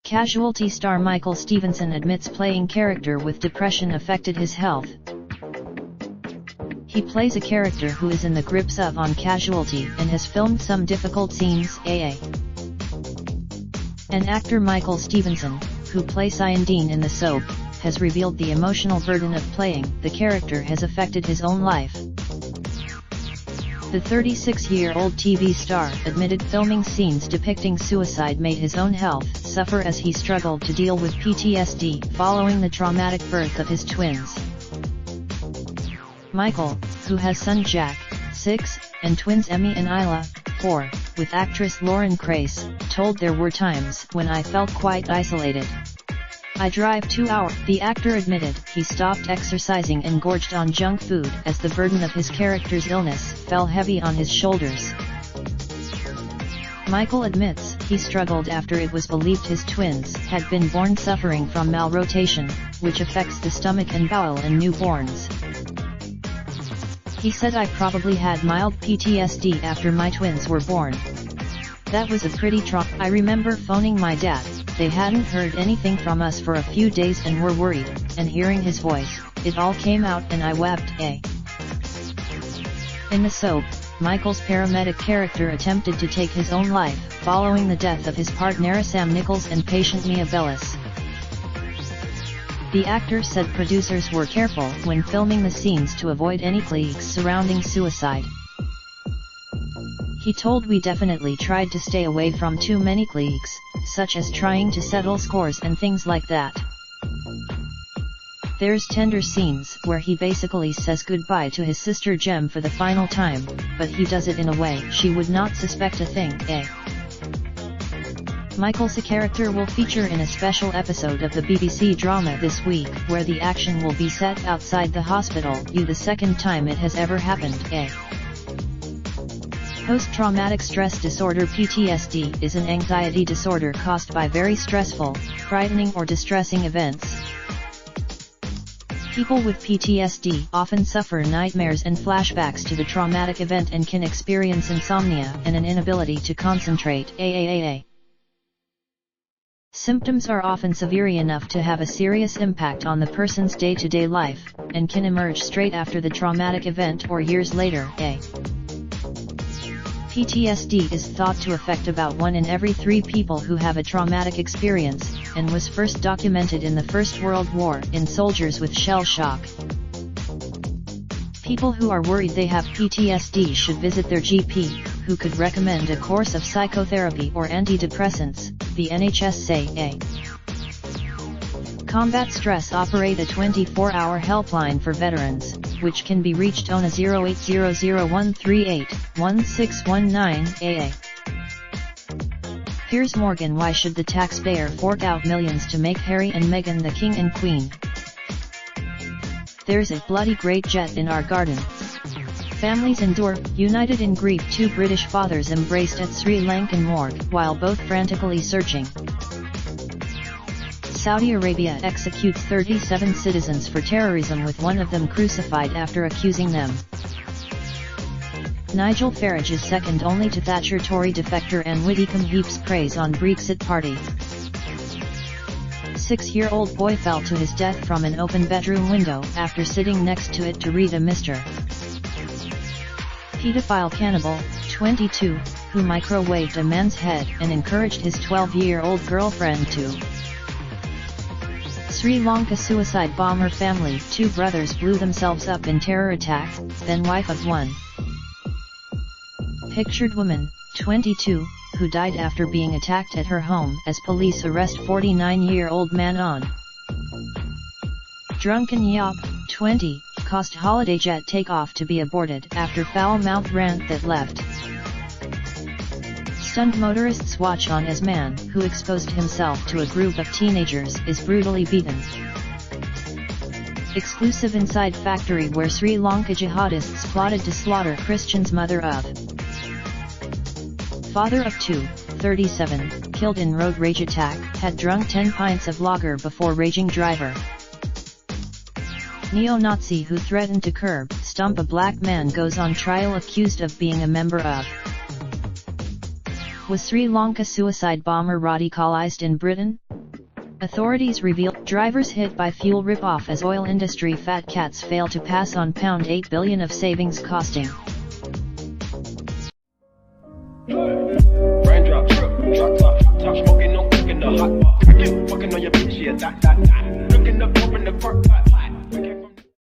Casualty star Michael Stevenson admits playing character with depression affected his health. He plays a character who is in the grips of on Casualty and has filmed some difficult scenes. An actor, Michael Stevenson, who plays Ian Dean in the soap, has revealed the emotional burden of playing the character has affected his own life. The 36-year-old TV star admitted filming scenes depicting suicide made his own health suffer as he struggled to deal with PTSD following the traumatic birth of his twins. Michael, who has son Jack, 6, and twins Emmy and Isla, 4, with actress Lauren Crace, told there were times when I felt quite isolated. I drive 2 hours. The actor admitted he stopped exercising and gorged on junk food as the burden of his character's illness fell heavy on his shoulders. Michael admits he struggled after it was believed his twins had been born suffering from malrotation, which affects the stomach and bowel in newborns. He said, I probably had mild PTSD after my twins were born. That was a pretty trauma. I remember phoning my dad. They hadn't heard anything from us for a few days and were worried, and hearing his voice, it all came out and I wept. In the soap, Michael's paramedic character attempted to take his own life, following the death of his partner Sam Nichols and patient Mia Bellis. The actor said producers were careful when filming the scenes to avoid any cliques surrounding suicide. He told, we definitely tried to stay away from too many cliques, such as trying to settle scores and things like that. There's tender scenes where he basically says goodbye to his sister Jem for the final time, but he does it in a way she would not suspect a thing. Michael's character will feature in a special episode of the BBC drama This Week, where the action will be set outside the hospital, the second time it has ever happened. Post-traumatic stress disorder (PTSD) is an anxiety disorder caused by very stressful, frightening or distressing events. People with PTSD often suffer nightmares and flashbacks to the traumatic event and can experience insomnia and an inability to concentrate. Symptoms are often severe enough to have a serious impact on the person's day-to-day life, and can emerge straight after the traumatic event or years later. PTSD is thought to affect about 1 in every 3 people who have a traumatic experience, and was first documented in the First World War in soldiers with shell shock. People who are worried they have PTSD should visit their GP, who could recommend a course of psychotherapy or antidepressants, the NHS say. Combat Stress operate a 24-hour helpline for veterans, which can be reached on a 0800-138-1619. Piers Morgan, why should the taxpayer fork out millions to make Harry and Meghan the king and queen? There's a bloody great jet in our garden. Families endure, united in grief. 2 British fathers embraced at Sri Lankan morgue while both frantically searching. Saudi Arabia executes 37 citizens for terrorism, with one of them crucified after accusing them. Nigel Farage is second only to Thatcher. Tory defector Anne Widdecombe heaps praise on Brexit party. 6-year-old boy fell to his death from an open bedroom window after sitting next to it to read a Mr. Pedophile cannibal, 22, who microwaved a man's head and encouraged his 12-year-old girlfriend to. Sri Lanka suicide bomber family. 2 brothers blew themselves up in terror attack, then wife of one. Pictured woman, 22, who died after being attacked at her home as police arrest 49-year-old man on. Drunken yop, 20, caused holiday jet takeoff to be aborted after foul-mouthed rant that left. Stunned motorists watch on as man who exposed himself to a group of teenagers is brutally beaten. Exclusive inside factory where Sri Lanka jihadists plotted to slaughter Christian's mother of. Father of 2, 37, killed in road rage attack, had drunk 10 pints of lager before raging driver. Neo-Nazi who threatened to stomp a black man goes on trial accused of being a member of. Was Sri Lanka suicide bomber radicalized in Britain? Authorities reveal drivers hit by fuel rip-off as oil industry fat cats fail to pass on £8 billion of savings costing. Raindrop, drop top smoking, no cooking the hot pot. Fucking on your bitch, yeah, that. Looking up, open the park.